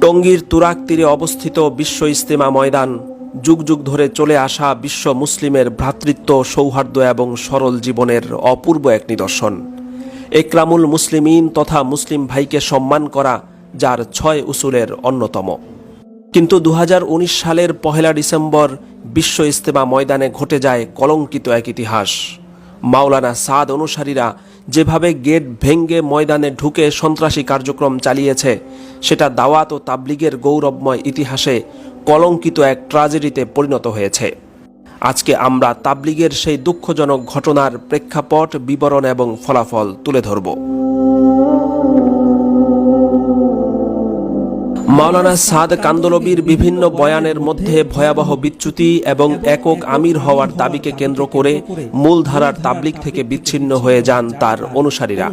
টঙ্গীর তুরাগ তীরে অবস্থিত বিশ্ব ইজতেমা ময়দান যুগ যুগ ধরে চলে আসা বিশ্ব মুসলিমের ভ্রাতৃত্ব, সৌহার্দ্য এবং সরল জীবনের অপূর্ব এক নিদর্শন। একরামুল মুসলিমিন তথা মুসলিম ভাইকে সম্মান করা যার 6 উসুলের অন্যতম। কিন্তু 2019 সালের 1 ডিসেম্বর বিশ্ব ইজতেমা ময়দানে ঘটে যায় কলঙ্কিত এক ইতিহাস। মাওলানা সাদ অনুসারীরা যেভাবে গেট ভেঙ্গে ময়দানে ঢুকে সন্ত্রাসী কার্যক্রম চালিয়েছে, সেটা দাওয়াত ও তাবলিগের গৌরবময় ইতিহাসে কলঙ্কিত এক ট্র্যাজেডিতে পরিণত হয়েছে। আজকে আমরা তাবলিগের সেই দুঃখজনক ঘটনার প্রেক্ষাপট, বিবরণ এবং ফলাফল তুলে ধরব। মাওলানা সাদ কান্দলবির বিভিন্ন বয়ানের মধ্যে ভয়াবহ বিচ্যুতি এবং একক আমির হওয়ার দাবিকে কেন্দ্র করে মূলধারার তাবলিগ থেকে বিচ্ছিন্ন হয়ে যান তার অনুসারীরা।